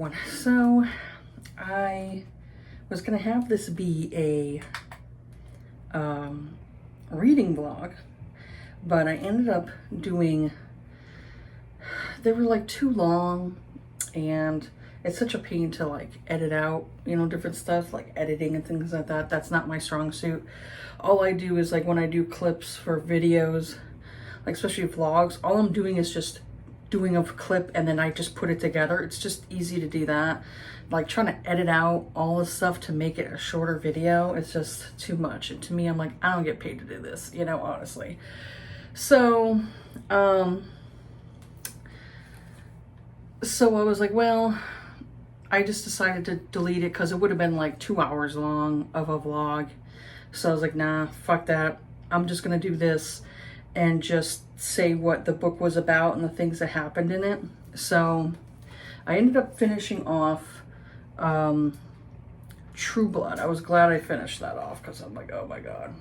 going? So I was gonna have this be a reading vlog, but I ended up doing, they were like too long, and it's such a pain to like edit out, you know, different stuff like editing and things like that. That's not my strong suit. All I do is like when I do clips for videos, like especially vlogs, all I'm doing is just doing a clip and then I just put it together. It's just easy to do that. Like trying to edit out all this stuff to make it a shorter video, it's just too much. And to me, I'm like, I don't get paid to do this, you know, honestly. So, so I was like, well, I just decided to delete it because it would have been like 2 hours long of a vlog. So I was like, nah, fuck that. I'm just gonna do this and just say what the book was about and the things that happened in it. So I ended up finishing off True Blood. I was glad I finished that off because I'm like, oh my god.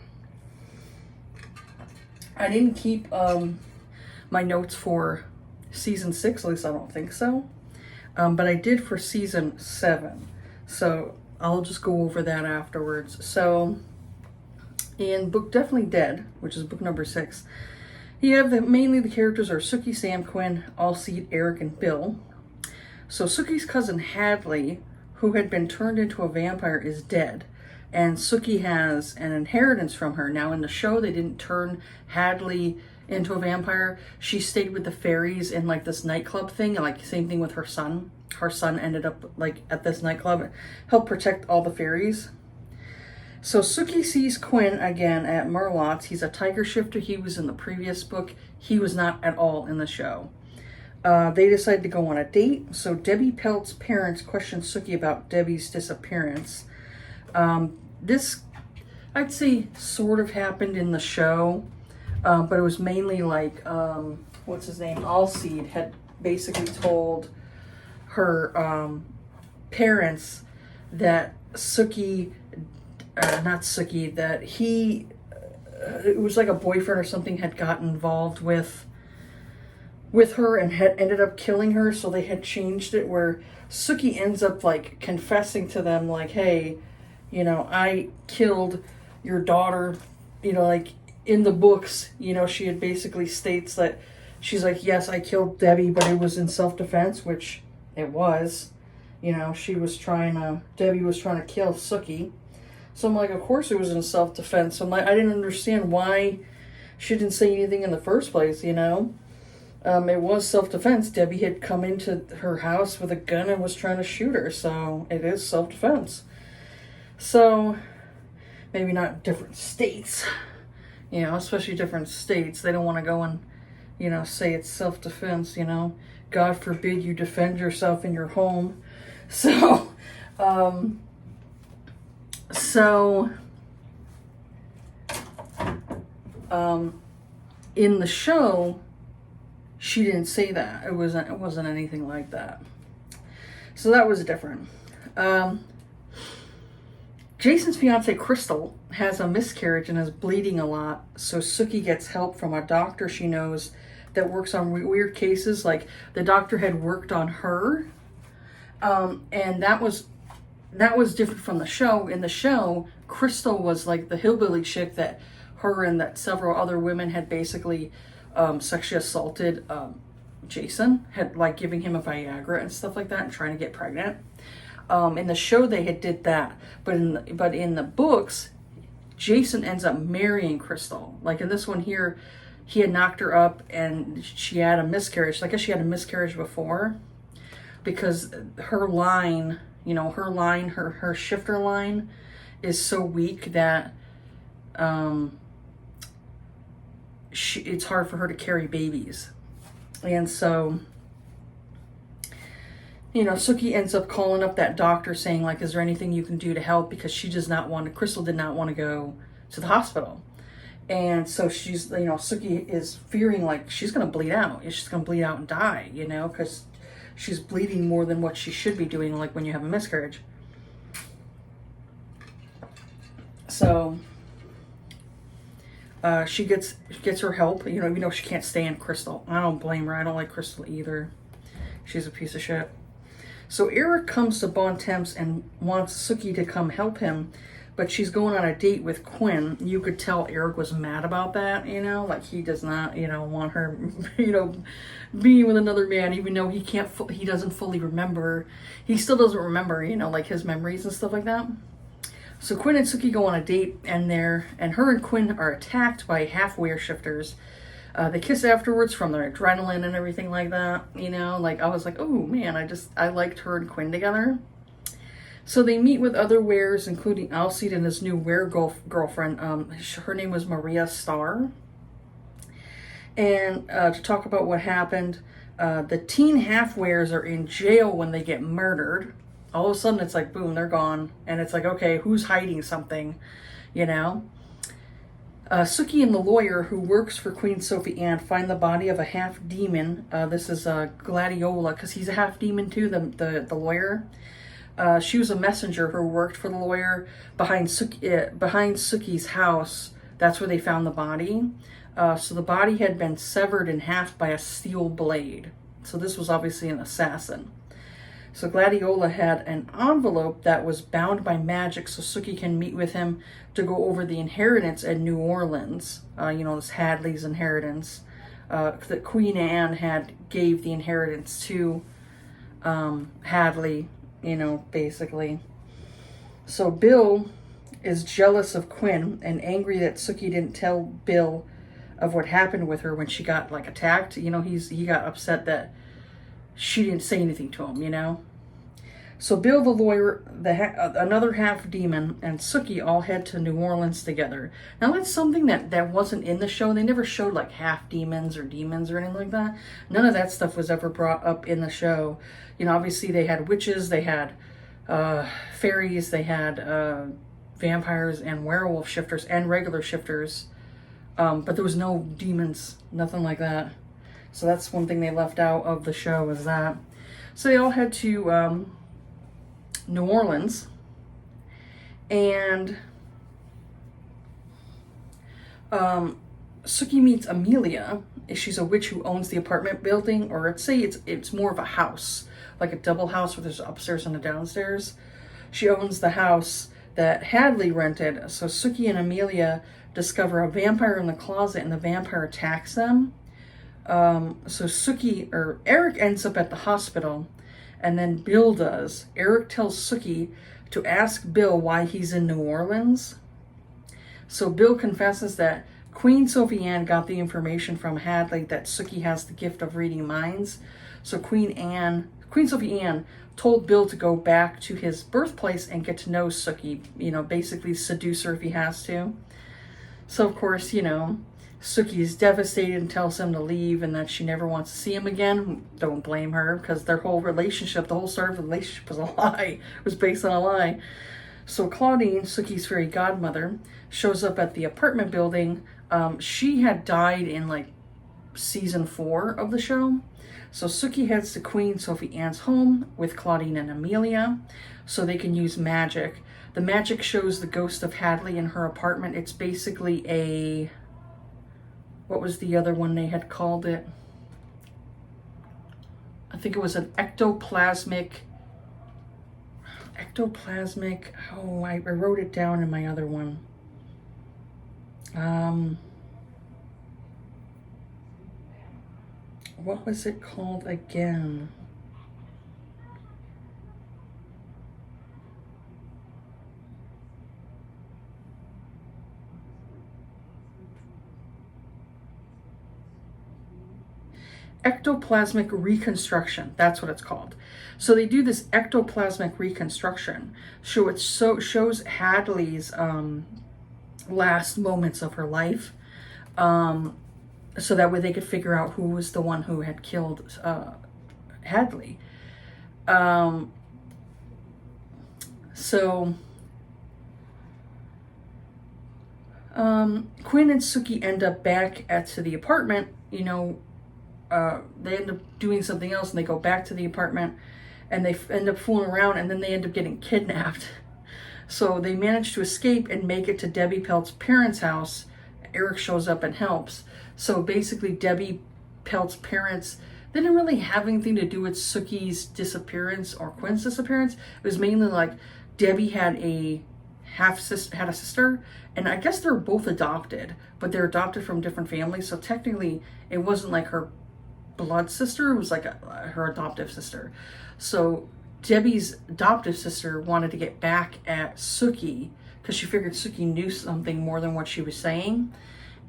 I didn't keep my notes for season 6, at least I don't think so. But I did for season 7. So I'll just go over that afterwards. So in book Definitely Dead, which is book number 6, you have mainly the characters are Sookie, Sam, Quinn, Alcide, Eric, and Bill. So Sookie's cousin Hadley, who had been turned into a vampire, is dead. And Sookie has an inheritance from her. Now in the show, they didn't turn Hadley into a vampire. She stayed with the fairies in like this nightclub thing. Like same thing with her son. Her son ended up like at this nightclub, helped protect all the fairies. So Sookie sees Quinn again at Merlot's. He's a tiger shifter. He was in the previous book. He was not at all in the show. They decide to go on a date. So Debbie Pelt's parents question Sookie about Debbie's disappearance. This, I'd say, sort of happened in the show, but it was mainly like, what's his name? Alcide had basically told her parents that Sookie, not Sookie, that he, it was like a boyfriend or something had gotten involved with her and had ended up killing her. So they had changed it where Sookie ends up like confessing to them like, hey, you know, I killed your daughter, you know, like in the books, you know, she had basically states that she's like, yes, I killed Debbie, but it was in self-defense, which it was, you know, Debbie was trying to kill Sookie. So I'm like, of course it was in self-defense. So I'm like, I didn't understand why she didn't say anything in the first place, you know. It was self-defense. Debbie had come into her house with a gun and was trying to shoot her. So it is self-defense. So maybe not different states, you know, especially different states. They don't want to go and, you know, say it's self-defense, you know. God forbid you defend yourself in your home. So, in the show, she didn't say that. It wasn't anything like that. So that was different. Jason's fiance Crystal has a miscarriage and is bleeding a lot. So Sookie gets help from a doctor she knows that works on weird cases. Like the doctor had worked on her, and that was different from the show. In the show, Crystal was like the hillbilly chick that her and that several other women had basically sexually assaulted Jason, had like giving him a Viagra and stuff like that and trying to get pregnant. In the show they had did that, but in the books, Jason ends up marrying Crystal. Like in this one here, he had knocked her up and she had a miscarriage. I guess she had a miscarriage before because her line, you know, her shifter line is so weak that it's hard for her to carry babies. And so, you know, Sookie ends up calling up that doctor saying like, is there anything you can do to help? Because Crystal did not want to go to the hospital. And so she's, you know, Sookie is fearing like she's going to bleed out. She's going to bleed out and die, you know, because she's bleeding more than what she should be doing, like when you have a miscarriage. So she gets her help, you know, even though she can't stand Crystal. I don't blame her. I don't like Crystal either. She's a piece of shit. So Eric comes to Bontemps and wants Sookie to come help him, but she's going on a date with Quinn. You could tell Eric was mad about that, like he does not, want her, being with another man, even though he doesn't fully remember. He still doesn't remember, like his memories and stuff like that. So Quinn and Sookie go on a date, and her and Quinn are attacked by half-were shifters. They kiss afterwards from their adrenaline and everything like that, like I was like, oh man, I liked her and Quinn together. So they meet with other wares, including Alcide and his new were girlfriend. Her name was Maria Starr. And to talk about what happened, the teen half-wares are in jail when they get murdered. All of a sudden it's like, boom, they're gone. And it's like, okay, who's hiding something, Sookie and the lawyer who works for Queen Sophie Anne find the body of a half-demon. This is Gladiola, because he's a half-demon too, the lawyer. She was a messenger who worked for the lawyer behind Sookie's house. That's where they found the body. So the body had been severed in half by a steel blade. So this was obviously an assassin. So Gladiola had an envelope that was bound by magic so Sookie can meet with him to go over the inheritance at New Orleans. This Hadley's inheritance. That Queen Anne gave the inheritance to Hadley, basically. So Bill is jealous of Quinn and angry that Sookie didn't tell Bill of what happened with her when she got attacked. He got upset that she didn't say anything to him, So Bill the lawyer, another half demon, and Sookie all head to New Orleans together. Now that's something that wasn't in the show. They never showed half demons or demons or anything like that. None of that stuff was ever brought up in the show. Obviously they had witches, they had fairies, they had vampires and werewolf shifters and regular shifters. But there was no demons, nothing like that. So that's one thing they left out of the show, was that. So they all head to New Orleans, and Sookie meets Amelia. She's a witch who owns the apartment building, or let's say it's more of a house, like a double house where there's upstairs and a downstairs. She owns the house that Hadley rented. So Sookie and Amelia discover a vampire in the closet, and the vampire attacks them. So Eric ends up at the hospital, and then Bill does. Eric tells Sookie to ask Bill why he's in New Orleans. So Bill confesses that Queen Sophie Anne got the information from Hadley that Sookie has the gift of reading minds. So Queen Sophie Anne told Bill to go back to his birthplace and get to know Sookie, basically seduce her if he has to. So of course, Sookie is devastated and tells him to leave and that she never wants to see him again. Don't blame her, because their whole relationship, the whole start of the relationship was a lie. It was based on a lie. So Claudine, Sookie's fairy godmother, shows up at the apartment building. She had died in season 4 of the show. So Sookie heads to Queen Sophie Anne's home with Claudine and Amelia so they can use magic. The magic shows the ghost of Hadley in her apartment. It's basically what was the other one they had called it? I think it was an ectoplasmic. Oh, I wrote it down in my other one. What was it called again? Ectoplasmic reconstruction. That's what it's called. So they do this ectoplasmic reconstruction. So it shows Hadley's last moments of her life. So that way they could figure out who was the one who had killed Hadley. Quinn and Sookie end up back to the apartment. They end up doing something else, and they go back to the apartment, and they end up fooling around, and then they end up getting kidnapped. So they manage to escape and make it to Debbie Pelt's parents' house. Eric shows up and helps. So basically Debbie Pelt's parents they didn't really have anything to do with Sookie's disappearance or Quinn's disappearance. It was mainly like Debbie had a sister, and I guess they're both adopted, but they're adopted from different families. So technically, it wasn't like her blood sister; it was like her adoptive sister. So Debbie's adoptive sister wanted to get back at Sookie because she figured Sookie knew something more than what she was saying.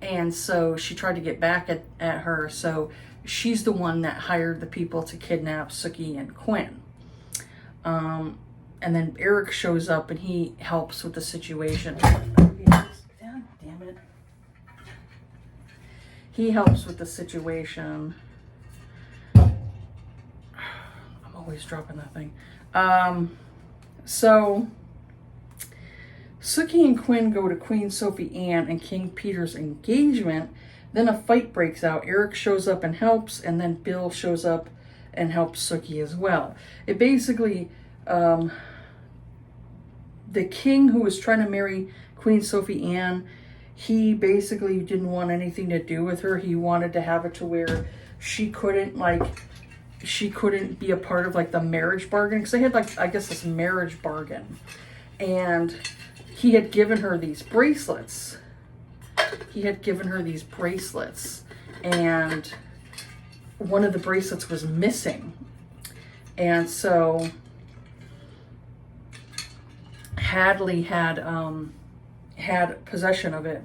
And so she tried to get back at her. So she's the one that hired the people to kidnap Sookie and Quinn. And then Eric shows up and he helps with the situation. God damn it. He helps with the situation. I'm always dropping that thing. So Sookie and Quinn go to Queen Sophie Ann and King Peter's engagement. Then a fight breaks out. Eric shows up and helps, and then Bill shows up and helps Sookie as well. It basically, the king who was trying to marry Queen Sophie Ann, he basically didn't want anything to do with her. He wanted to have it to where she couldn't be a part of like the marriage bargain, because they had like, I guess, this marriage bargain. And he had given her these bracelets. And one of the bracelets was missing. And so Hadley had possession of it.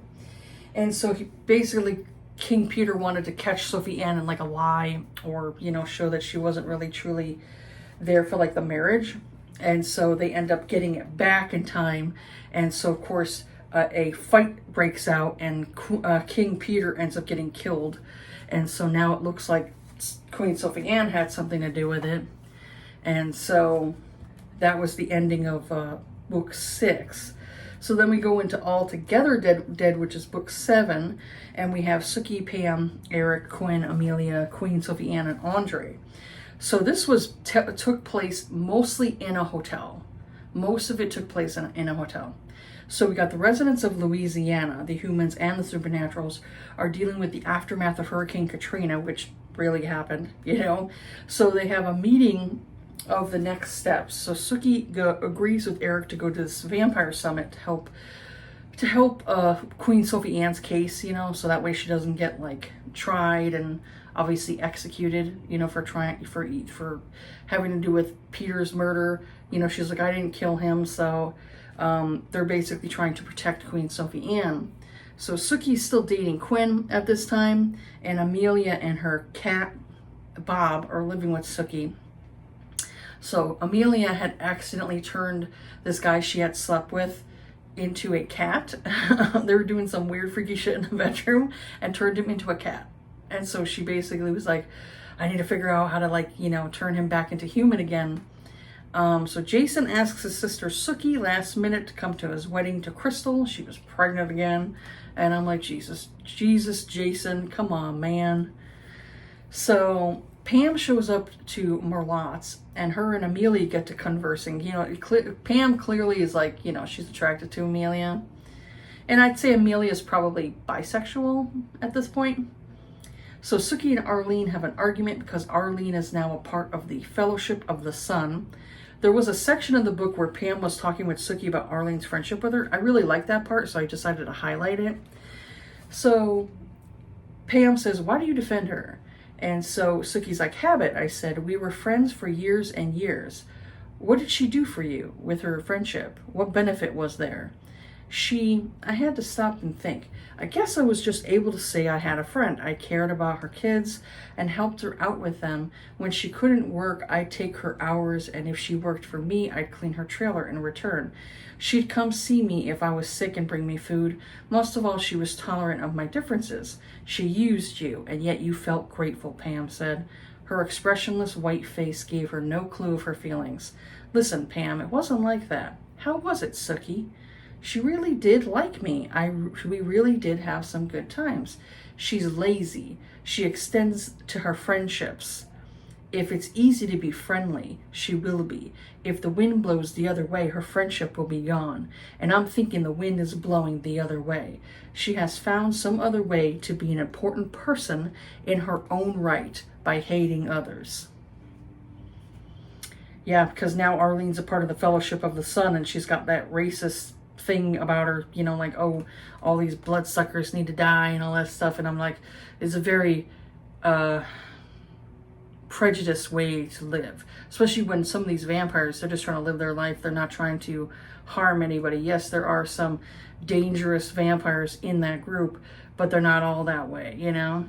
And so he basically, King Peter wanted to catch Sophie Ann in like a lie, or, you know, show that she wasn't really truly there for like the marriage. And so they end up getting it back in time. And so, of course, a fight breaks out and King Peter ends up getting killed. And so now it looks like Queen Sophie Ann had something to do with it. And so that was the ending of book 6. So then we go into All Together Dead, which is book 7. And we have Sookie, Pam, Eric, Quinn, Amelia, Queen Sophie Ann, and Andre. So this was took place mostly in a hotel. Most of it took place in a hotel. So we got the residents of Louisiana, the humans and the supernaturals, are dealing with the aftermath of Hurricane Katrina, which really happened, you know. So they have a meeting of the next steps. So Sookie agrees with Eric to go to this vampire summit to help Queen Sophie Ann's case, you know, so that way she doesn't get like tried and obviously executed, you know, for having to do with Peter's murder. You know, she's like, I didn't kill him. So they're basically trying to protect Queen Sophie Ann. So Sookie's still dating Quinn at this time, and Amelia and her cat Bob are living with Sookie. So Amelia had accidentally turned this guy she had slept with into a cat. They were doing some weird freaky shit in the bedroom and turned him into a cat. And so she basically was like, I need to figure out how to, like, you know, turn him back into human again. So Jason asks his sister Sookie last minute to come to his wedding to Crystal. She was pregnant again. And I'm like, Jesus, Jason, come on, man. So Pam shows up to Merlotte's, and her and Amelia get to conversing. You know, Pam clearly is like, you know, she's attracted to Amelia. And I'd say Amelia is probably bisexual at this point. So Sookie and Arlene have an argument because Arlene is now a part of the Fellowship of the Sun. There was a section of the book where Pam was talking with Sookie about Arlene's friendship with her. I really liked that part, so I decided to highlight it. So Pam says, why do you defend her? And so Sookie's like, habit, I said. We were friends for years and years. What did she do for you with her friendship? What benefit was there? I had to stop and think. I guess I was just able to say I had a friend. I cared about her kids and helped her out with them. When she couldn't work, I'd take her hours, and if she worked for me, I'd clean her trailer in return. She'd come see me if I was sick and bring me food. Most of all, she was tolerant of my differences. She used you, and yet you felt grateful, Pam said. Her expressionless white face gave her no clue of her feelings. Listen, Pam, it wasn't like that. How was it, Sookie? She really did like me. We really did have some good times. She's lazy. She extends to her friendships. If it's easy to be friendly, she will be. If the wind blows the other way, her friendship will be gone. And I'm thinking the wind is blowing the other way. She has found some other way to be an important person in her own right by hating others. Yeah, because now Arlene's a part of the Fellowship of the Sun, and she's got that racist thing about her, you know, like, oh, all these bloodsuckers need to die and all that stuff. And I'm like, it's a very prejudiced way to live, especially when some of these vampires, they're just trying to live their life. They're not trying to harm anybody. Yes, there are some dangerous vampires in that group, but they're not all that way, you know.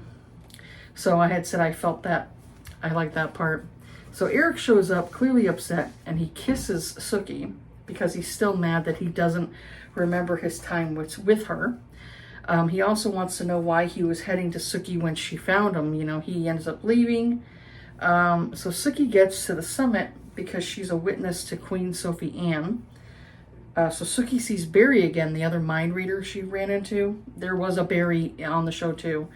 So I had said I felt that. I like that part. So Eric shows up clearly upset, and he kisses Sookie because he's still mad that he doesn't remember his time with her. He also wants to know why he was heading to Sookie when she found him. You know, he ends up leaving. So Sookie gets to the summit because she's a witness to Queen Sophie Anne. So Sookie sees Barry again, the other mind reader she ran into. There was a Barry on the show too.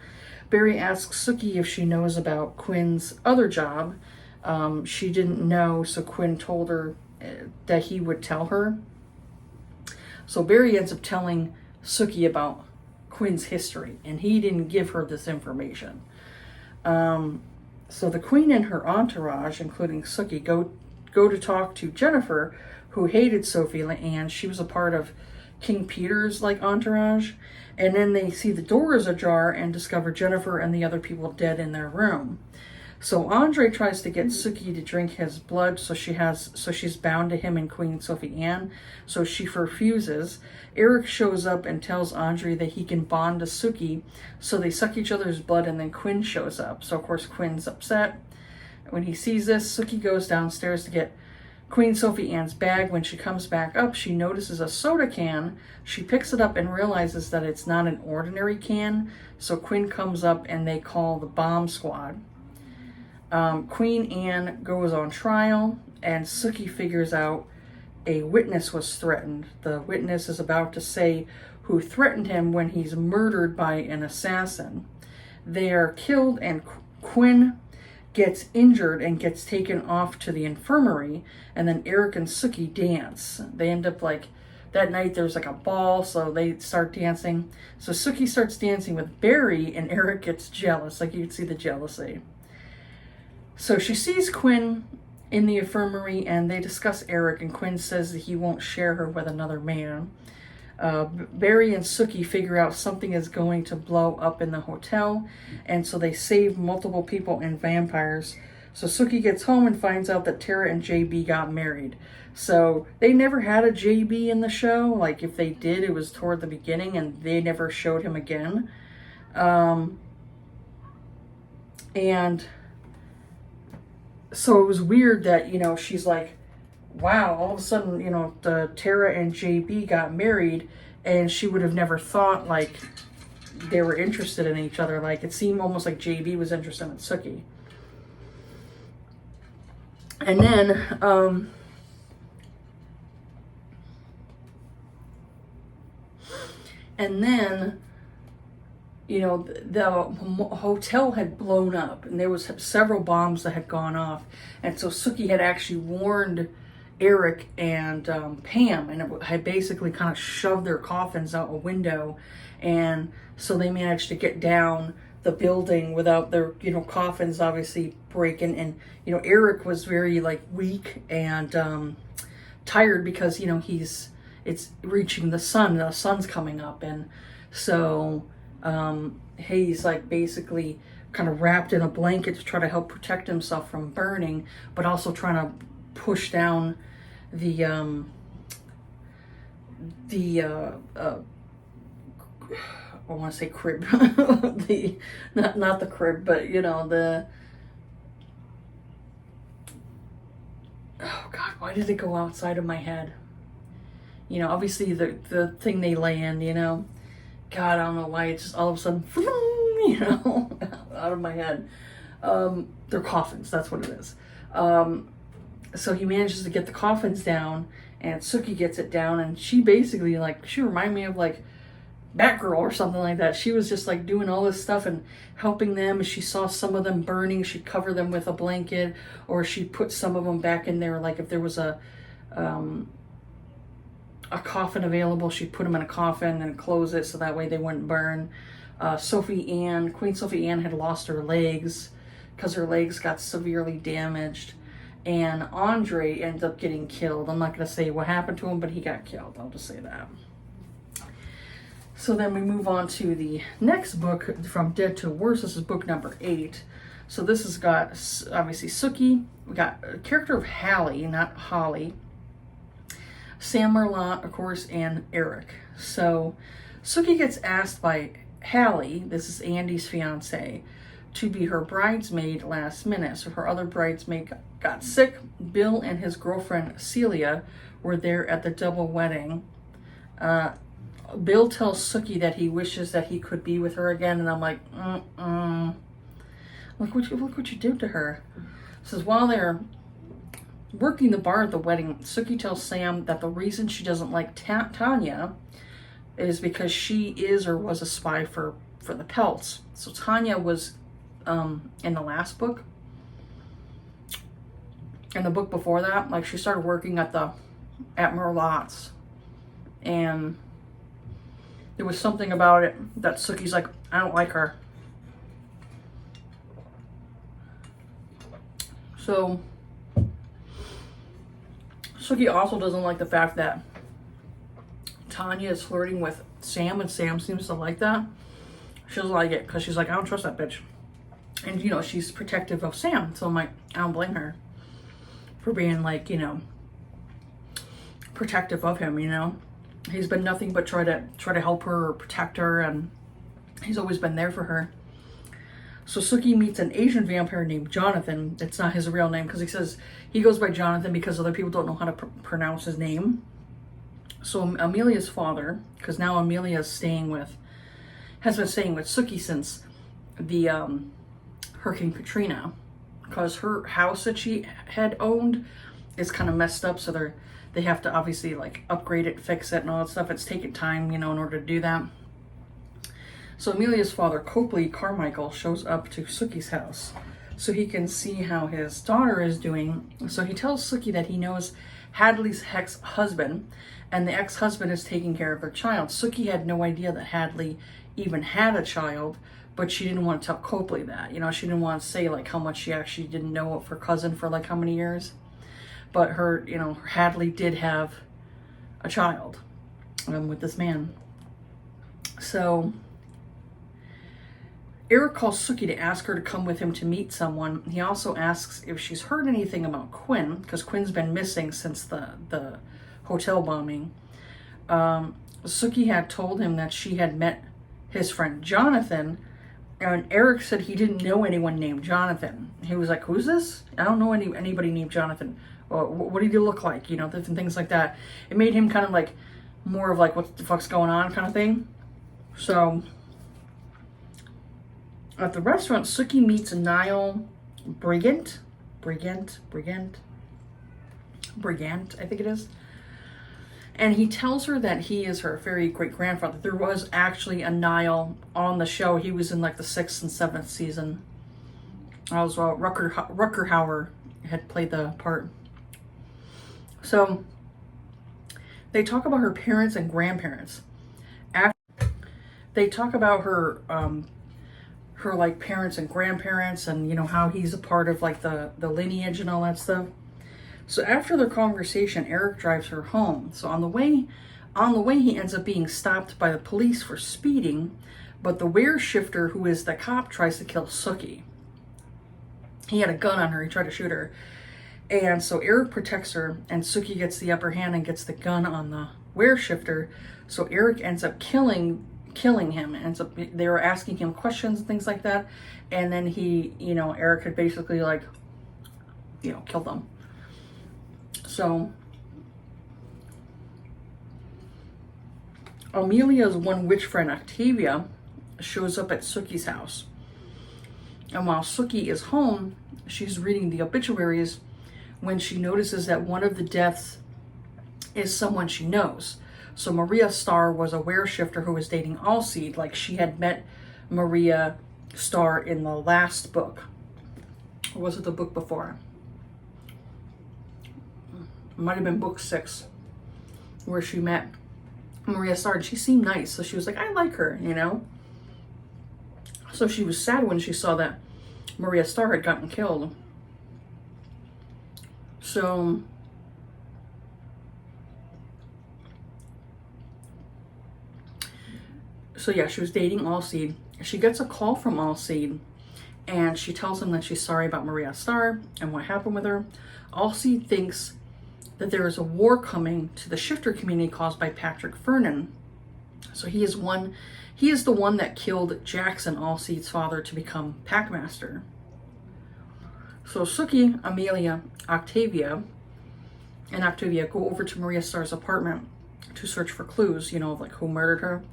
Barry asks Sookie if she knows about Quinn's other job. She didn't know, so Quinn told her that he would tell her. So Barry ends up telling Sookie about Quinn's history, and he didn't give her this information. So the Queen and her entourage, including Sookie, go to talk to Jennifer, who hated Sophie Anne. She was a part of King Peter's entourage. And then they see the door is ajar and discover Jennifer and the other people dead in their room. So Andre tries to get Sookie to drink his blood, so she's bound to him and Queen Sophie Anne. So she refuses. Eric shows up and tells Andre that he can bond to Sookie, so they suck each other's blood, and then Quinn shows up. So of course Quinn's upset. When he sees this, Sookie goes downstairs to get Queen Sophie Anne's bag. When she comes back up, she notices a soda can. She picks it up and realizes that it's not an ordinary can. So Quinn comes up and they call the bomb squad. Queen Anne goes on trial, and Sookie figures out a witness was threatened. The witness is about to say who threatened him when he's murdered by an assassin. They are killed, and Quinn gets injured and gets taken off to the infirmary, and then Eric and Sookie dance. They end up that night there's a ball, so they start dancing. So Sookie starts dancing with Barry, and Eric gets jealous. You can see the jealousy. So she sees Quinn in the infirmary, and they discuss Eric, and Quinn says that he won't share her with another man. Barry and Sookie figure out something is going to blow up in the hotel, and so they save multiple people and vampires. So Sookie gets home and finds out that Tara and JB got married. So they never had a JB in the show. If they did, it was toward the beginning, and they never showed him again. And so it was weird that, she's like, wow, all of a sudden, the Tara and JB got married, and she would have never thought, they were interested in each other. It seemed almost like JB was interested in Sookie. And then, the hotel had blown up, and there was several bombs that had gone off. And so Sookie had actually warned Eric and Pam, and it had basically kind of shoved their coffins out a window. And so they managed to get down the building without their, coffins obviously breaking. And, Eric was very weak and tired because, it's reaching the sun's coming up. And so he's basically kind of wrapped in a blanket to try to help protect himself from burning, but also trying to push down the I want to say crib, not the crib, but the, oh God, why did it go outside of my head? Obviously the thing they lay in, God, I don't know why it's just all of a sudden, out of my head. They're coffins, that's what it is. So he manages to get the coffins down, and Sookie gets it down, and she basically, she reminded me of Batgirl or something like that. She was just like doing all this stuff and helping them. She saw some of them burning, she'd cover them with a blanket, or she'd put some of them back in there. Like if there was a coffin available, she'd put them in a coffin and close it so that way they wouldn't burn. Queen Sophie Anne had lost her legs because her legs got severely damaged. And Andre ended up getting killed. I'm not going to say what happened to him, but he got killed. I'll just say that. So then we move on to the next book, From Dead to Worse. This is book number 8. So this has got, obviously, Sookie. We got a character of Hallie, not Holly. Sam Merlot, of course, and Eric. So Sookie gets asked by Hallie, this is Andy's fiance, to be her bridesmaid last minute. So her other bridesmaid got sick. Bill and his girlfriend Celia were there at the double wedding. Bill tells Sookie that he wishes that he could be with her again, and I'm like, look what you did to her. Says while they're working the bar at the wedding, Sookie tells Sam that the reason she doesn't like Tanya is because she is or was a spy for the Pelts. So Tanya was in the last book. In the book before that, like she started working at Merlot's, and there was something about it that Sookie's like, I don't like her. So Sookie also doesn't like the fact that Tanya is flirting with Sam, and Sam seems to like that. She doesn't like it because she's like, I don't trust that bitch. And, you know, she's protective of Sam. So I'm like, I don't blame her for being like, you know, protective of him, you know. He's been nothing but try to help her or protect her, and he's always been there for her. So Sookie meets an Asian vampire named Jonathan. It's not his real name because he says he goes by Jonathan because other people don't know how to pronounce his name. So Amelia's father, because now Amelia has been staying with Sookie since the Hurricane Katrina, because her house that she had owned is kind of messed up, so they have to obviously like upgrade it, fix it, and all that stuff. It's taken time, you know, in order to do that. So Amelia's father, Copley Carmichael, shows up to Sookie's house so he can see how his daughter is doing. So he tells Sookie that he knows Hadley's ex-husband, and the ex-husband is taking care of their child. Sookie had no idea that Hadley even had a child, but she didn't want to tell Copley that. You know, she didn't want to say like how much she actually didn't know of her cousin for like how many years. But her, you know, Hadley did have a child with this man. So Eric calls Sookie to ask her to come with him to meet someone. He also asks if she's heard anything about Quinn, because Quinn's been missing since the hotel bombing. Sookie had told him that she had met his friend Jonathan, and Eric said he didn't know anyone named Jonathan. He was like, who's this? I don't know anybody named Jonathan. What did he look like? You know, different things like that. It made him kind of like more of like, what the fuck's going on kind of thing. So at the restaurant, Sookie meets Niall Brigant, I think it is. And he tells her that he is her fairy great-grandfather. There was actually a Niall on the show. He was in like the 6th and 7th season. Also, Rucker Hauer had played the part. So they talk about her parents and grandparents. They talk about her like parents and grandparents, and you know how he's a part of like the lineage and all that stuff. So after their conversation, Eric drives her home. So on the way he ends up being stopped by the police for speeding, but the weirshifter, who is the cop, tries to kill Sookie. He had a gun on her. He tried to shoot her. And so Eric protects her, and Sookie gets the upper hand and gets the gun on the weirshifter. So Eric ends up killing him. They were asking him questions and things like that. And then Eric had basically like, killed them. So Amelia's one witch friend, Octavia, shows up at Sookie's house. And while Sookie is home, she's reading the obituaries when she notices that one of the deaths is someone she knows. So Maria Starr was a were-shifter who was dating Allseed. Like, she had met Maria Starr in the last book. Or was it the book before? It might have been book 6, where she met Maria Starr, and she seemed nice. So she was like, I like her, you know? So she was sad when she saw that Maria Starr had gotten killed. So yeah, she was dating Allseed. She gets a call from Allseed, and she tells him that she's sorry about Maria Starr and what happened with her. Allseed thinks that there is a war coming to the shifter community caused by Patrick Vernon. So he is the one that killed Jackson, Allseed's father, to become Packmaster. So Sookie, Amelia, and Octavia go over to Maria Starr's apartment to search for clues, you know, like who murdered her.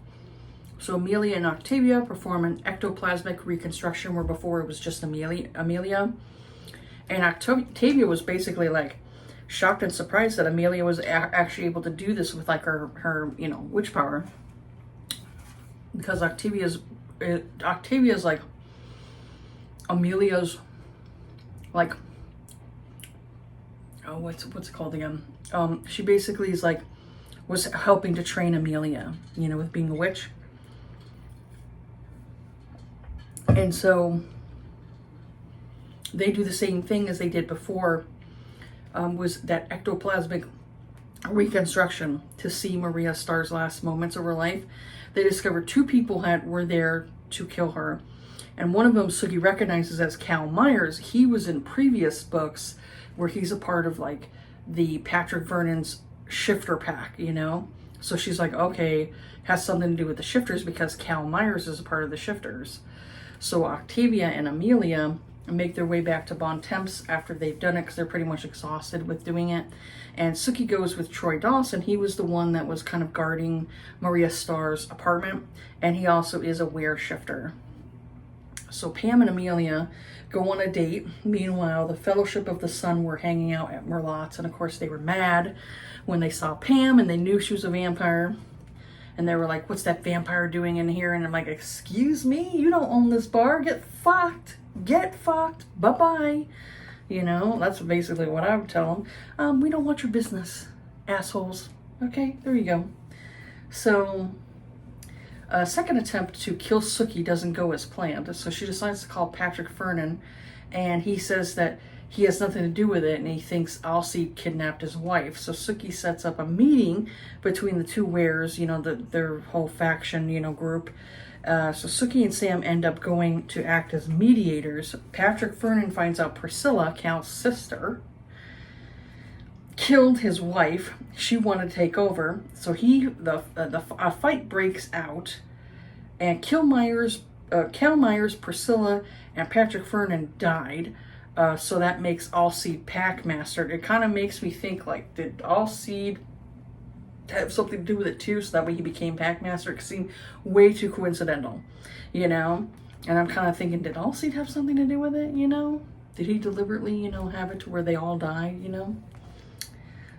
So Amelia and Octavia perform an ectoplasmic reconstruction, where before it was just Amelia. And Octavia was basically like shocked and surprised that Amelia was actually able to do this with like her you know, witch power. Because Octavia's like Amelia's like, oh, what's it called again? She basically is like, was helping to train Amelia, you know, with being a witch. And so they do the same thing as they did before, was that ectoplasmic reconstruction to see Maria Starr's last moments of her life. They discovered 2 people were there to kill her. And one of them Sookie recognizes as Cal Myers. He was in previous books where he's a part of like the Patrick Vernon's shifter pack, you know? So she's like, okay, has something to do with the shifters because Cal Myers is a part of the shifters. So Octavia and Amelia make their way back to Bon Temps after they've done it because they're pretty much exhausted with doing it. And Sookie goes with Troy Dawson. He was the one that was kind of guarding Maria Starr's apartment, and he also is a were-shifter. So Pam and Amelia go on a date. Meanwhile, the Fellowship of the Sun were hanging out at Merlotte's, and of course they were mad when they saw Pam and they knew she was a vampire. And they were like, what's that vampire doing in here? And I'm like, excuse me? You don't own this bar. Get fucked. Get fucked. Bye-bye. You know, that's basically what I would tell them. We don't want your business, assholes. Okay, there you go. So, a second attempt to kill Sookie doesn't go as planned. So she decides to call Patrick Vernon, and he says that he has nothing to do with it, and he thinks Allseed kidnapped his wife. So Sookie sets up a meeting between the 2 wares, you know, their whole faction, you know, group. So Sookie and Sam end up going to act as mediators. Patrick Vernon finds out Priscilla, Cal's sister, killed his wife. She wanted to take over. So a fight breaks out, and Cal Myers, Priscilla, and Patrick Vernon died. So that makes Allseed Packmaster. It kind of makes me think, like, did Allseed have something to do with it too? So that way he became Packmaster. It seemed way too coincidental, you know? And I'm kind of thinking, did Allseed have something to do with it, you know? Did he deliberately, you know, have it to where they all die, you know?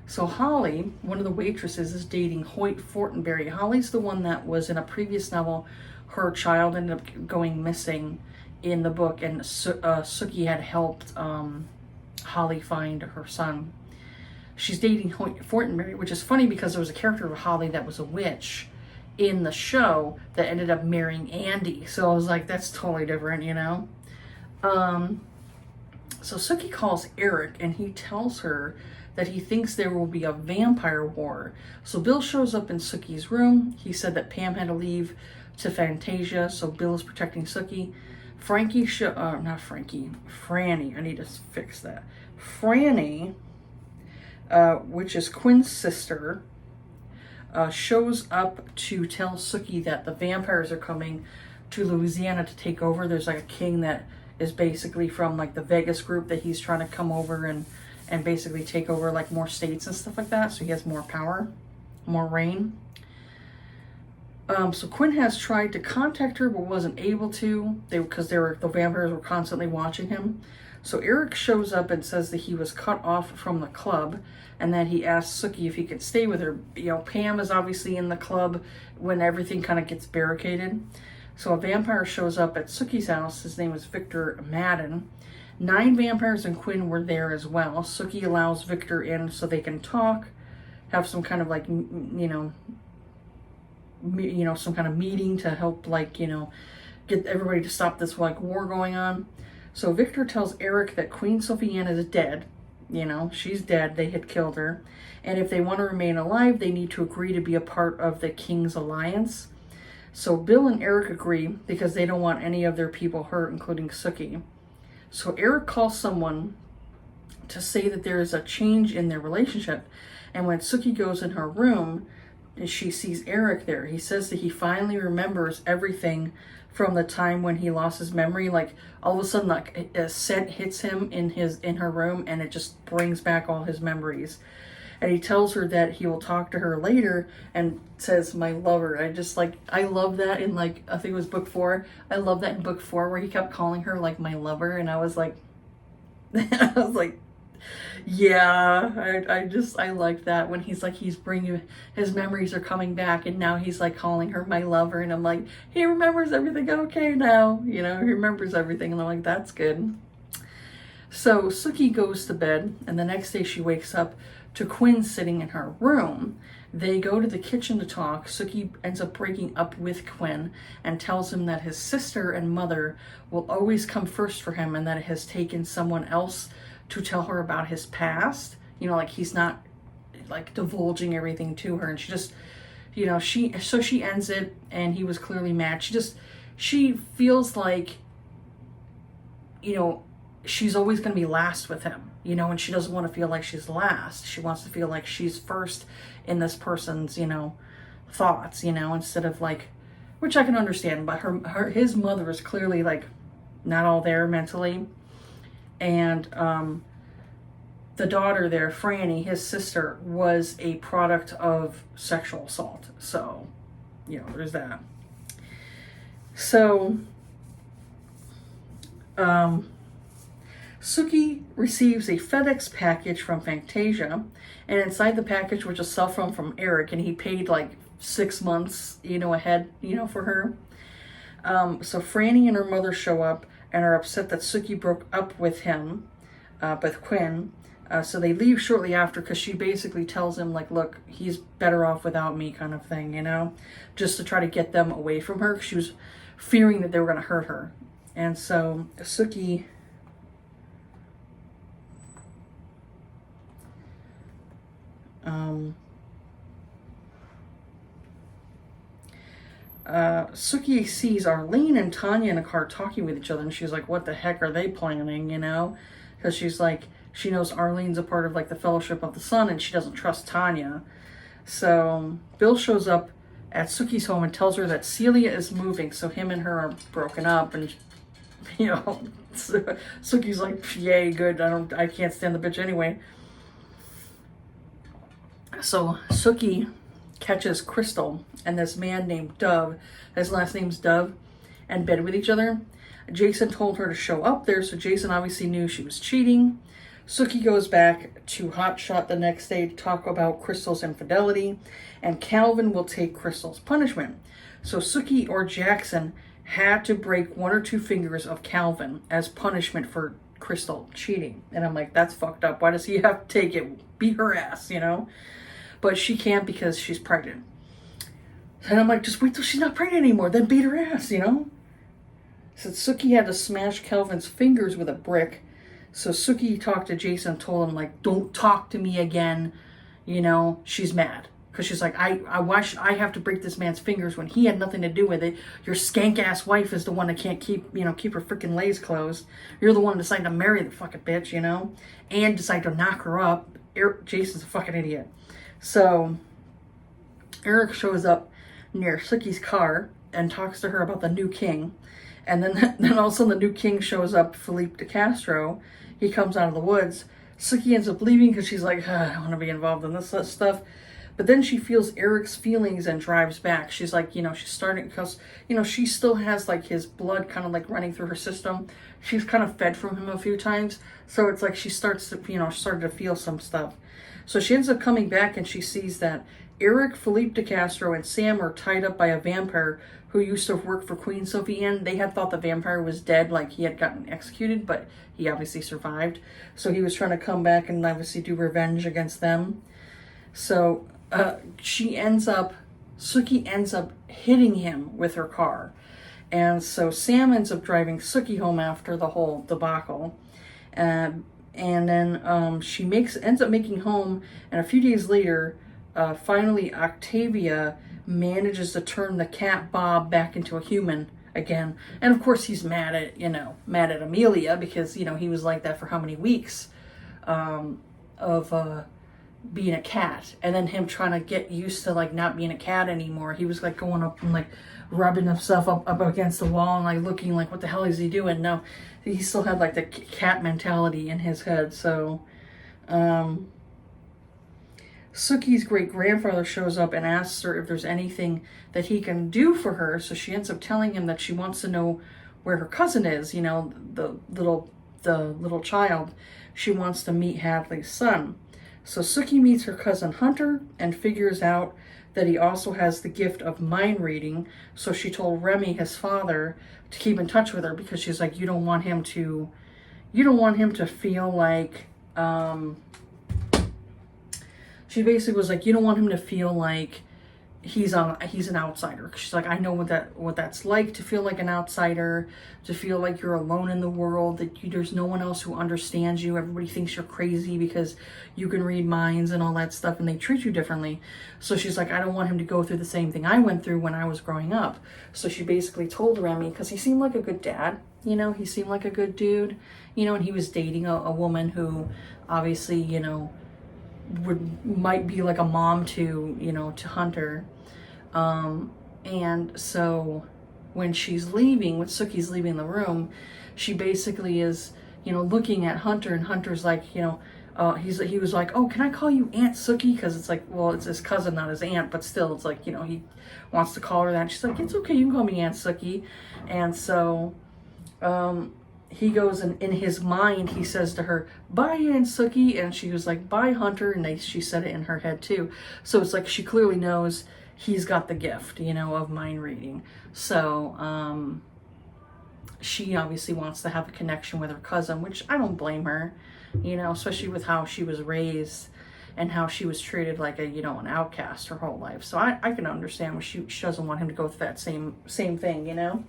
So Holly, one of the waitresses, is dating Hoyt Fortenberry. Holly's the one that was in a previous novel. Her child ended up going missing in the book, and Sookie had helped Holly find her son. She's dating Hoyt Fortenberry, which is funny because there was a character of Holly that was a witch in the show that ended up marrying Andy. So I was like, that's totally different, you know? So Sookie calls Eric, and he tells her that he thinks there will be a vampire war. So Bill shows up in Sookie's room. He said that Pam had to leave to Fantasia, so Bill is protecting Sookie. Franny, I need to fix that. Franny, which is Quinn's sister, shows up to tell Sookie that the vampires are coming to Louisiana to take over. There's like a king that is basically from like the Vegas group that he's trying to come over and basically take over like more states and stuff like that. So he has more power, more reign. So Quinn has tried to contact her but wasn't able to, because the vampires were constantly watching him. So Eric shows up and says that he was cut off from the club and that he asked Sookie if he could stay with her. You know, Pam is obviously in the club when everything kind of gets barricaded. So a vampire shows up at Sookie's house. His name was Victor Madden. 9 vampires and Quinn were there as well. Sookie allows Victor in so they can talk, have some kind of like, some kind of meeting to help, like, get everybody to stop this like war going on. So Victor tells Eric that Queen Sophiane is dead. She's dead. They had killed her. And if they want to remain alive, they need to agree to be a part of the King's Alliance. So Bill and Eric agree because they don't want any of their people hurt, including Sookie. So Eric calls someone to say that there is a change in their relationship. And when Sookie goes in her room and she sees Eric there, he says that he finally remembers everything from the time when he lost his memory. Like all of a sudden, like a scent hits him in her room, and it just brings back all his memories. And he tells her that he will talk to her later and says, "My lover." I love that in, like, I think it was book 4. I love that in book 4 where he kept calling her like my lover, and I was like, yeah, I like that when he's like, he's bringing, his memories are coming back, and now he's like calling her my lover, and I'm like, he remembers everything okay now, he remembers everything, and I'm like, that's good. So Sookie goes to bed, and the next day she wakes up to Quinn sitting in her room. They go to the kitchen to talk. Sookie ends up breaking up with Quinn and tells him that his sister and mother will always come first for him, and that it has taken someone else to tell her about his past. Like he's not like divulging everything to her, and she just, she ends it, and he was clearly mad. She feels like, she's always going to be last with him, and she doesn't want to feel like she's last. She wants to feel like she's first in this person's, thoughts, instead of like, which I can understand, but his mother is clearly like not all there mentally. And the daughter there, Franny, his sister, was a product of sexual assault. So, there's that. So, Sookie receives a FedEx package from Fantasia, and inside the package was a cell phone from Eric, and he paid like 6 months, ahead, for her. So Franny and her mother show up and are upset that Sookie broke up with him, with Quinn. So they leave shortly after, because she basically tells him, like, look, he's better off without me, kind of thing, just to try to get them away from her. She was fearing that they were going to hurt her. And so Sookie Sookie sees Arlene and Tanya in a car talking with each other, and she's like, what the heck are they planning, because she's like, she knows Arlene's a part of like the Fellowship of the Sun, and she doesn't trust Tanya. So Bill shows up at Sookie's home and tells her that Celia is moving, so him and her are broken up, and Sookie's like, yay, good, I can't stand the bitch anyway. So Sookie catches Crystal and this man named Dove, his last name's Dove, in bed with each other. Jason told her to show up there, so Jason obviously knew she was cheating. Sookie goes back to Hotshot the next day to talk about Crystal's infidelity, and Calvin will take Crystal's punishment. So Sookie or Jackson had to break 1 or 2 fingers of Calvin as punishment for Crystal cheating. And I'm like, that's fucked up. Why does he have to take it? Beat her ass, But she can't because she's pregnant. And I'm like, just wait till she's not pregnant anymore, then beat her ass, So Sookie had to smash Calvin's fingers with a brick. So Sookie talked to Jason and told him, like, don't talk to me again. She's mad. Because she's like, why should I have to break this man's fingers when he had nothing to do with it? Your skank-ass wife is the one that can't keep her freaking legs closed. You're the one who decided to marry the fucking bitch, and decide to knock her up. Jason's a fucking idiot. So Eric shows up near Sookie's car and talks to her about the new king. And then all of a sudden the new king shows up, Felipe de Castro. He comes out of the woods. Sookie ends up leaving because she's like, I don't want to be involved in this stuff. But then she feels Eric's feelings and drives back. She's like, she's starting, because, she still has like his blood kind of like running through her system. She's kind of fed from him a few times. So it's like she starts to, started to feel some stuff. So she ends up coming back and she sees that Eric, Philippe de Castro, and Sam are tied up by a vampire who used to work for Queen Sophie Anne. They had thought the vampire was dead, like he had gotten executed, but he obviously survived. So he was trying to come back and obviously do revenge against them. So Sookie ends up hitting him with her car. And so Sam ends up driving Sookie home after the whole debacle. And then she ends up making home, and a few days later, finally Octavia manages to turn the cat Bob back into a human again. And of course he's mad at Amelia because, he was like that for how many weeks of being a cat. And then him trying to get used to like not being a cat anymore. He was like going up and like rubbing himself up against the wall and like looking like, what the hell is he doing? No, he still had like the cat mentality in his head. So Sookie's great-grandfather shows up and asks her if there's anything that he can do for her. So she ends up telling him that she wants to know where her cousin is, the little child. She wants to meet Hadley's son. So Sookie meets her cousin Hunter and figures out that he also has the gift of mind reading. So she told Remy, his father, to keep in touch with her because she's like, you don't want him to feel like, she basically was like, you don't want him to feel like he's an outsider. She's like, I know what that's like to feel like an outsider, to feel like you're alone in the world, that there's no one else who understands you. Everybody thinks you're crazy because you can read minds and all that stuff, and they treat you differently. So she's like, I don't want him to go through the same thing I went through when I was growing up. So she basically told Remy, because he seemed like a good dad, he seemed like a good dude, and he was dating a woman who obviously, might be like a mom to Hunter. And so when she's leaving, when Sookie's leaving the room, she basically is, looking at Hunter, and Hunter's like, he was like, oh, can I call you Aunt Sookie? Because it's like, well, it's his cousin, not his aunt, but still, it's like, he wants to call her that. She's like, it's okay, you can call me Aunt Sookie. And so, he goes and in his mind, he says to her, bye, Aunt Sookie. And she was like, bye, Hunter. And she said it in her head too. So it's like, she clearly knows he's got the gift, of mind reading. So, she obviously wants to have a connection with her cousin, which I don't blame her, especially with how she was raised and how she was treated like an outcast her whole life. So I can understand why she doesn't want him to go through that same thing,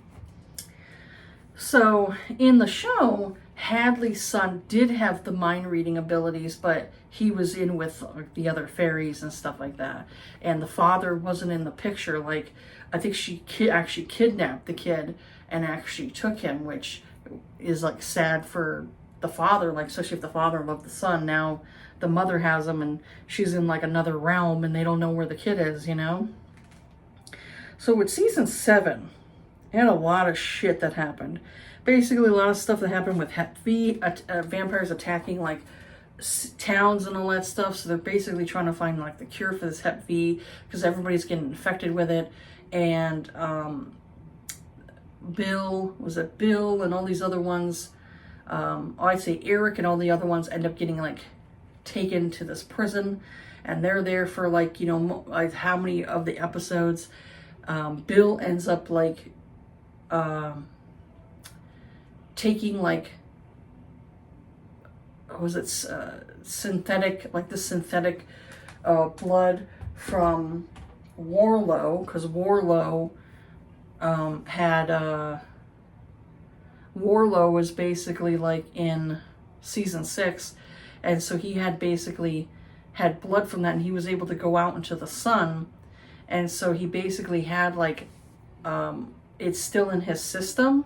So in the show, Hadley's son did have the mind reading abilities, but he was in with the other fairies and stuff like that. And the father wasn't in the picture. Like, I think she actually kidnapped the kid and actually took him, which is like sad for the father, like especially if the father loved the son. Now the mother has him and she's in like another realm and they don't know where the kid is, So with season 7, it had a lot of shit that happened. Basically, a lot of stuff that happened with Hep V, vampires attacking like towns and all that stuff. So they're basically trying to find like the cure for this Hep V because everybody's getting infected with it. And Bill and all these other ones, I'd say Eric and all the other ones end up getting like taken to this prison, and they're there for like like how many of the episodes. Bill ends up like taking like, synthetic blood from Warlow, because Warlow Warlow was basically like in season 6, and so he had basically had blood from that, and he was able to go out into the sun, and so he basically had like it's still in his system,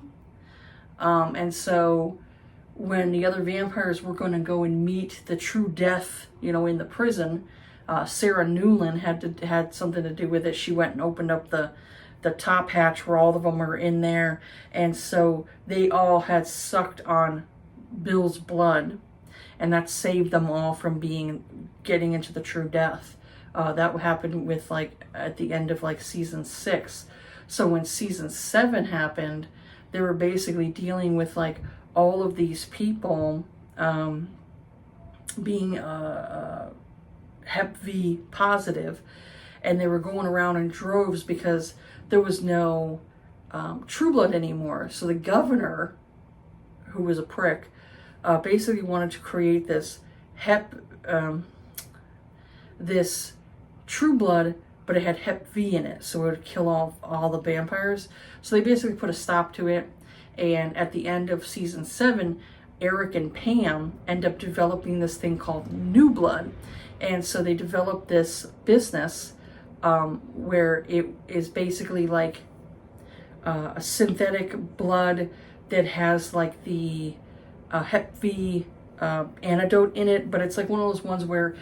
and so when the other vampires were going to go and meet the true death, in the prison, Sarah Newland had something to do with it. She went and opened up the top hatch where all of them were in there, and so they all had sucked on Bill's blood, and that saved them all from getting into the true death That happened with like at the end of like season 6. So when season 7 happened, they were basically dealing with like all of these people being Hep V positive, and they were going around in droves because there was no True Blood anymore. So the governor, who was a prick, basically wanted to create this this True Blood, but it had Hep V in it, so it would kill all the vampires. So they basically put a stop to it, and at the end of season 7, Eric and Pam end up developing this thing called New Blood. And so they developed this business where it is basically like a synthetic blood that has like the Hep V antidote in it, but it's like one of those ones where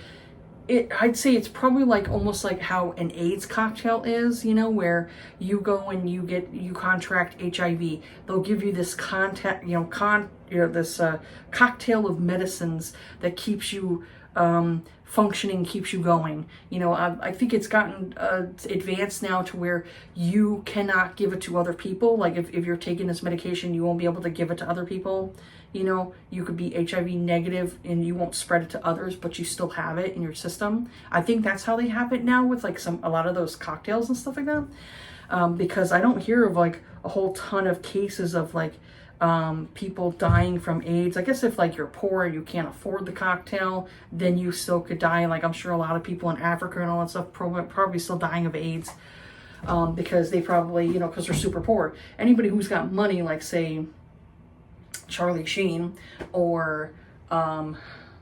I'd say it's probably like almost like how an AIDS cocktail is, you know, where you go and you contract HIV. They'll give you this this cocktail of medicines that keeps you functioning, keeps you going. You know, I think it's gotten advanced now to where you cannot give it to other people. Like if you're taking this medication, you won't be able to give it to other people. You know, you could be HIV negative and you won't spread it to others, but you still have it in your system. I think that's how they have it now with like a lot of those cocktails and stuff like that. Because I don't hear of like a whole ton of cases of like people dying from AIDS. I guess if like you're poor and you can't afford the cocktail, then you still could die. Like I'm sure a lot of people in Africa and all that stuff probably still dying of AIDS because they probably, you know, because they're super poor. Anybody who's got money, like say Charlie Sheen or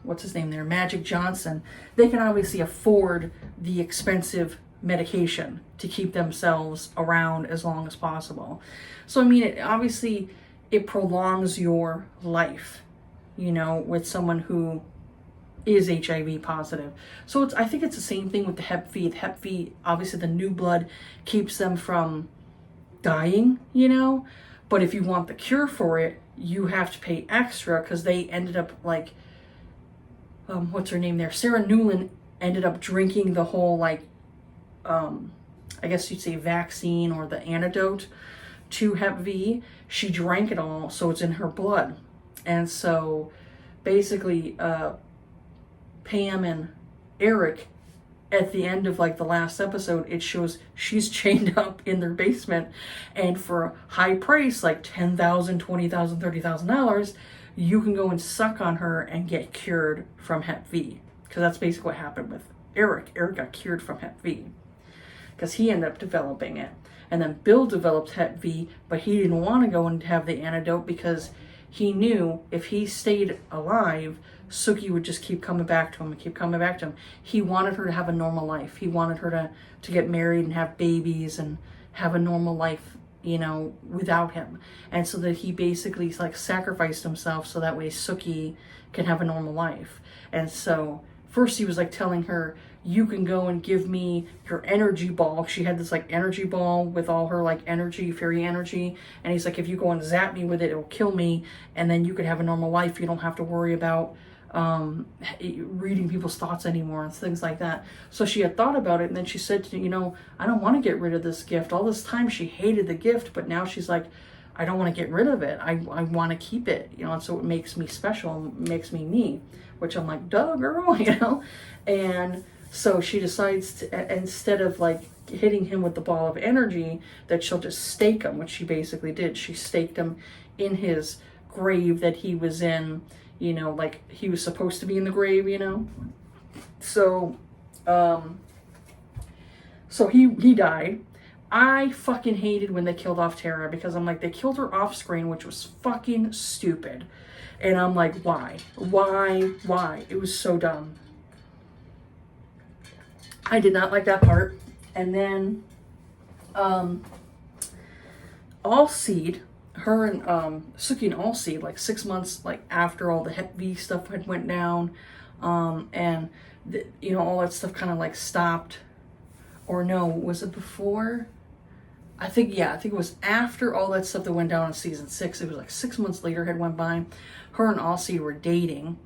what's his name there, Magic Johnson, they can obviously afford the expensive medication to keep themselves around as long as possible. So I mean, it prolongs your life, you know, with someone who is HIV positive. So I think it's the same thing with the Hep V. The Hep V, obviously the New Blood keeps them from dying, you know, but if you want the cure for it, you have to pay extra, because they ended up like, what's her name there? Sarah Newland ended up drinking the whole like, I guess you'd say vaccine or the antidote to Hep V. She drank it all, so it's in her blood. And so basically Pam and Eric, at the end of like the last episode, it shows she's chained up in their basement, and for a high price, like $10,000, $20,000, $30,000, you can go and suck on her and get cured from Hep V. Because that's basically what happened with Eric. Eric got cured from Hep V because he ended up developing it. And then Bill developed Hep V, but he didn't want to go and have the antidote because he knew if he stayed alive, Sookie would just keep coming back to him and keep coming back to him. He wanted her to have a normal life. He wanted her to get married and have babies and have a normal life, you know, without him. And so that he basically like sacrificed himself so that way Sookie can have a normal life. And so first he was like telling her, you can go and give me your energy ball. She had this like energy ball with all her like energy, fairy energy. And he's like, if you go and zap me with it, it'll kill me. And then you could have a normal life. You don't have to worry about reading people's thoughts anymore and things like that. So she had thought about it, and then she said to me, you know, I don't want to get rid of this gift. All this time she hated the gift, but now she's like, I don't want to get rid of it. I want to keep it, you know, and so it makes me special, makes me me, which I'm like, duh, girl, you know. And so she decides to, instead of like hitting him with the ball of energy, that she'll just stake him, which she basically did. She staked him in his grave that he was in, you know, like he was supposed to be in the grave, you know. So so he died. I fucking hated when they killed off Tara, because I'm like, they killed her off screen, which was fucking stupid. And I'm like, why? It was so dumb. I did not like that part. And then Allseed, her and Sookie and Allseed, like 6 months like after all the Hep V stuff had went down, and you know, all that stuff kind of like stopped. Or no, was it before? I think it was after all that stuff that went down in season 6. It was like 6 months later had went by. Her and Allseed were dating,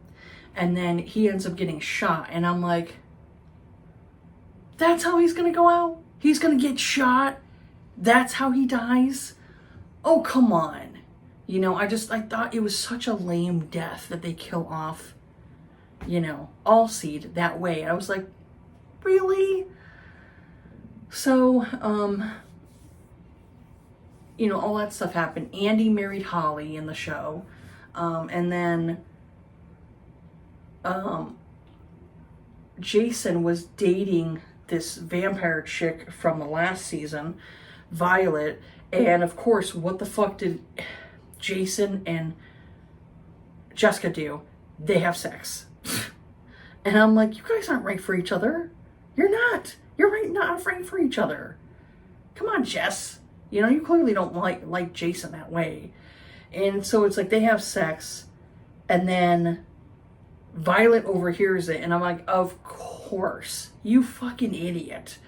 and then he ends up getting shot, and I'm like, That's how he's gonna go out? He's gonna get shot? That's how he dies? Oh, come on. You know, I thought it was such a lame death that they kill off, you know, Allseed that way. I was like, really? So, you know, all that stuff happened. Andy married Holly in the show. And then Jason was dating this vampire chick from the last season, Violet. And of course, what the fuck did Jason and Jessica do? They have sex. And I'm like, you guys aren't right for each other. You're not. You're not right for each other. Come on, Jess. You know, you clearly don't like Jason that way. And so it's like they have sex, and then Violet overhears it, and I'm like, of course, you fucking idiot.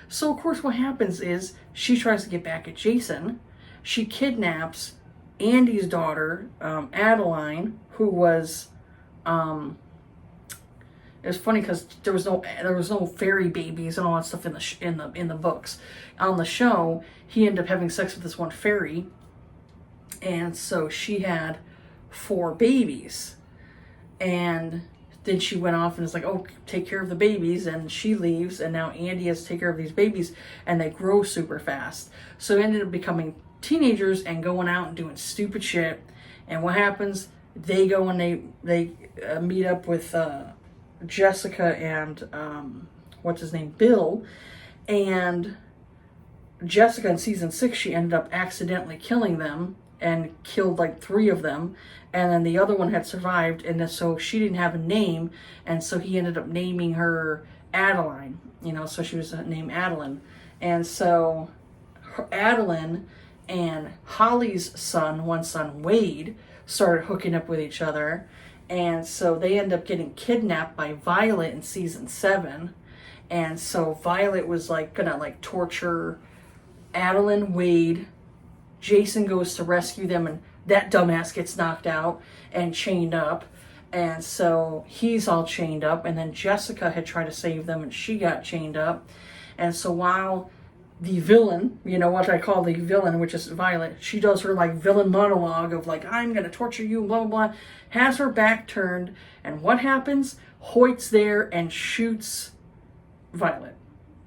So of course what happens is she tries to get back at Jason. She kidnaps Andy's daughter, Adeline, who was, it was funny because there was no fairy babies and all that stuff in the books. On the show, he ended up having sex with this one fairy, and so she had 4 babies. And then she went off and is like, oh, take care of the babies, and she leaves, and now Andy has to take care of these babies, and they grow super fast. So they ended up becoming teenagers and going out and doing stupid shit. And what happens? They go and they meet up with Jessica and what's his name, Bill. And Jessica in season 6, she ended up accidentally killing them and killed like 3 of them, and then the other one had survived, and then, so she didn't have a name, and so he ended up naming her Adeline, you know, so she was named Adeline. And so Adeline and Holly's one son Wade, started hooking up with each other, and so they end up getting kidnapped by Violet in season 7. And so Violet was like gonna like torture Adeline, Wade. Jason goes to rescue them, and that dumbass gets knocked out and chained up. And so he's all chained up, and then Jessica had tried to save them, and she got chained up. And so while the villain, you know what I call the villain, which is Violet, she does her like villain monologue of like, I'm gonna torture you, blah blah blah, has her back turned, and what happens? Hoyt's there and shoots Violet,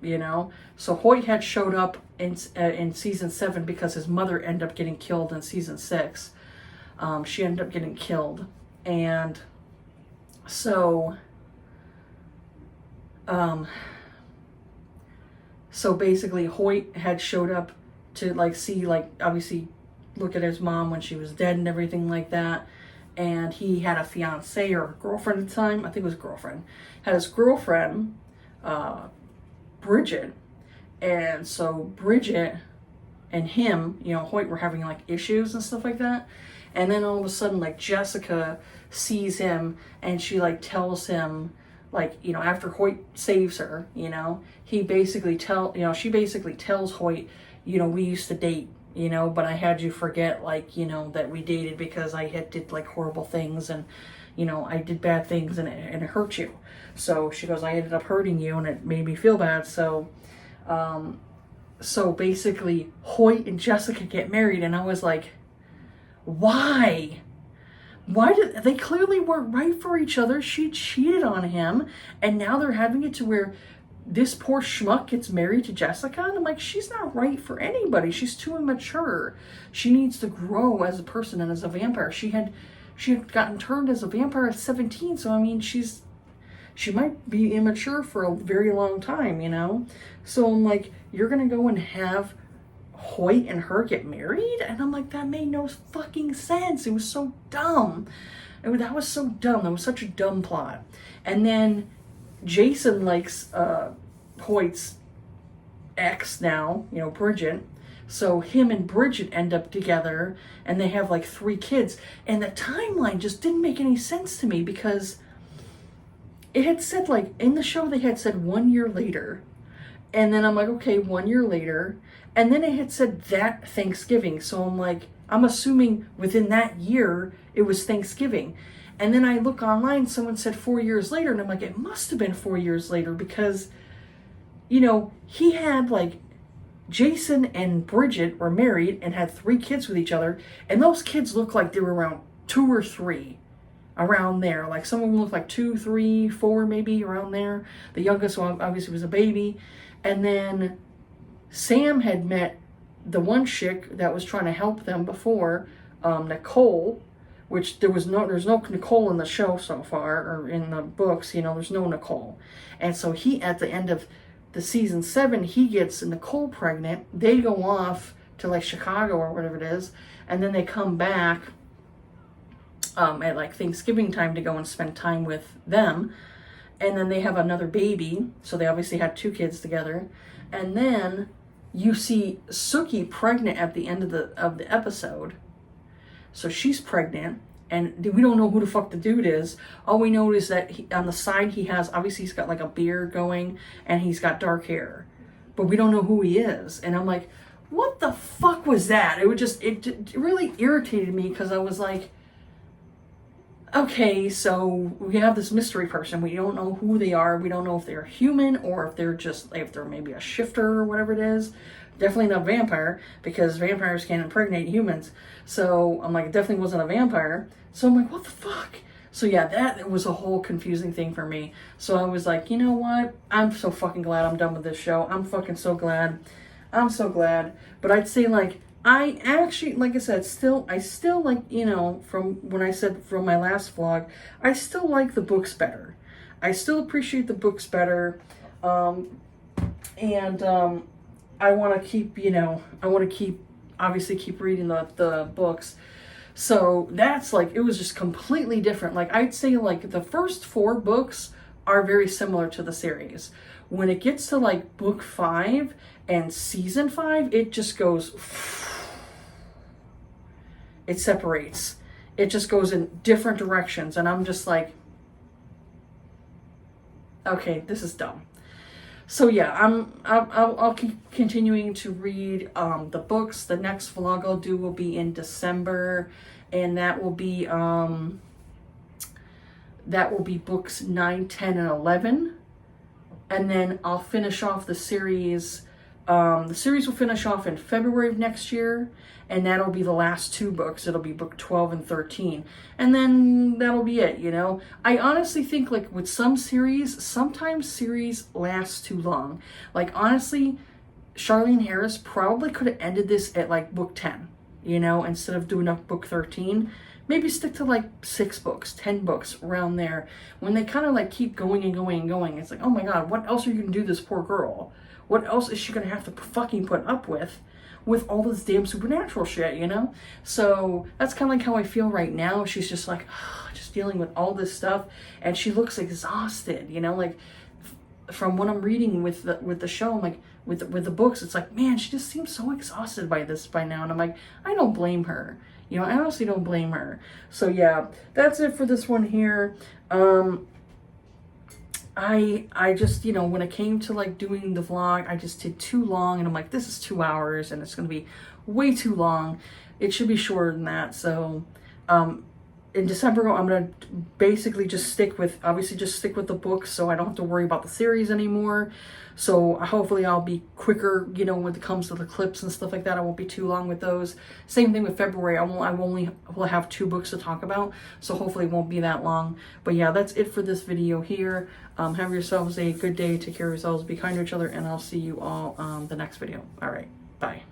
you know. So Hoyt had showed up in season 7 because his mother ended up getting killed in season 6. She ended up getting killed, and so so basically Hoyt had showed up to like see, like, obviously look at his mom when she was dead and everything like that. And he had a fiance or girlfriend at the time. I think it was girlfriend. Had his girlfriend, Bridget. And so Bridget and him, you know, Hoyt were having like issues and stuff like that. And then all of a sudden, like, Jessica sees him, and she like tells him, like, you know, after Hoyt saves her, you know, she basically tells Hoyt, you know, we used to date, you know, but I had you forget, like, you know, that we dated because I did like horrible things, and, you know, I did bad things, and it hurt you. So she goes, I ended up hurting you, and it made me feel bad. So basically Hoyt and Jessica get married, and I was like, why did they clearly weren't right for each other? She cheated on him, and now they're having it to where this poor schmuck gets married to Jessica, and I'm like, she's not right for anybody. She's too immature. She needs to grow as a person and as a vampire. She had gotten turned as a vampire at 17, so I mean, she might be immature for a very long time, you know? So I'm like, you're gonna go and have Hoyt and her get married? And I'm like, that made no fucking sense. It was so dumb. That was so dumb. That was such a dumb plot. And then Jason likes Hoyt's ex now, you know, Bridget. So him and Bridget end up together, and they have like 3 kids. And the timeline just didn't make any sense to me, because it had said, like, in the show they had said 1 year later. And then I'm like, okay, 1 year later. And then it had said that Thanksgiving. So I'm like, I'm assuming within that year it was Thanksgiving. And then I look online, someone said 4 years later, and I'm like, it must have been 4 years later, because you know, he had like Jason and Bridget were married and had 3 kids with each other, and those kids looked like they were around 2 or 3, around there. Like some of them looked like 2, 3, 4, maybe around there. The youngest one obviously was a baby, and then Sam had met the one chick that was trying to help them before, Nicole, which there's no Nicole in the show so far, or in the books, you know, there's no Nicole. And so he, at the end of the season 7, he gets Nicole pregnant. They go off to like Chicago or whatever it is, and then they come back at like Thanksgiving time to go and spend time with them. And then they have another baby, so they obviously had 2 kids together. And then you see Sookie pregnant at the end of the episode. So she's pregnant, and we don't know who the fuck the dude is. All we know is that on the side obviously he's got like a beard going, and he's got dark hair, but we don't know who he is. And I'm like, what the fuck was that? It really irritated me, because I was like, okay, so we have this mystery person. We don't know who they are. We don't know if they're human or if they're maybe a shifter or whatever it is. Definitely not vampire, because vampires can't impregnate humans. So I'm like, it definitely wasn't a vampire. So I'm like, what the fuck? So yeah, that was a whole confusing thing for me. So I was like, you know what? I'm so fucking glad I'm done with this show. I'm fucking so glad. I'm so glad. But I'd say, like, I actually, like I said, I still like, you know, from when I said from my last vlog, I still like the books better. I still appreciate the books better. I want to keep, you know, obviously keep reading the books. So that's like, it was just completely different. Like, I'd say like the first 4 books are very similar to the series. When it gets to like book 5 and season 5, it just goes, it separates. It just goes in different directions. And I'm just like, okay, this is dumb. So yeah, I'll keep continuing to read the books. The next vlog I'll do will be in December, and that will be books 9, 10, and 11. And then I'll finish off the series. The series will finish off in February of next year, and that'll be the last 2 books. It'll be book 12 and 13. And then that'll be it, you know? I honestly think, like, with some series, sometimes series last too long. Like, honestly, Charlene Harris probably could have ended this at, like, book 10, you know, instead of doing up book 13. Maybe stick to, like, 6 books, 10 books, around there. When they kind of, like, keep going and going and going, it's like, oh my god, what else are you going to do to this poor girl? What else is she going to have to fucking put up with all this damn supernatural shit, you know? So that's kind of like how I feel right now. She's just like, just dealing with all this stuff, and she looks exhausted, you know? Like, from what I'm reading with the show, I'm like, with the books, it's like, man, she just seems so exhausted by now. And I'm like, I don't blame her. You know, I honestly don't blame her. So yeah, that's it for this one here. I just, you know, when it came to like doing the vlog, I just did too long, and I'm like, this is 2 hours and it's going to be way too long. It should be shorter than that. So, in December, I'm going to basically just stick with the books, so I don't have to worry about the series anymore. So hopefully I'll be quicker, you know, when it comes to the clips and stuff like that. I won't be too long with those. Same thing with February. I will have 2 books to talk about, so hopefully it won't be that long. But yeah, that's it for this video here. Have yourselves a good day. Take care of yourselves. Be kind to each other, and I'll see you all the next video. All right. Bye.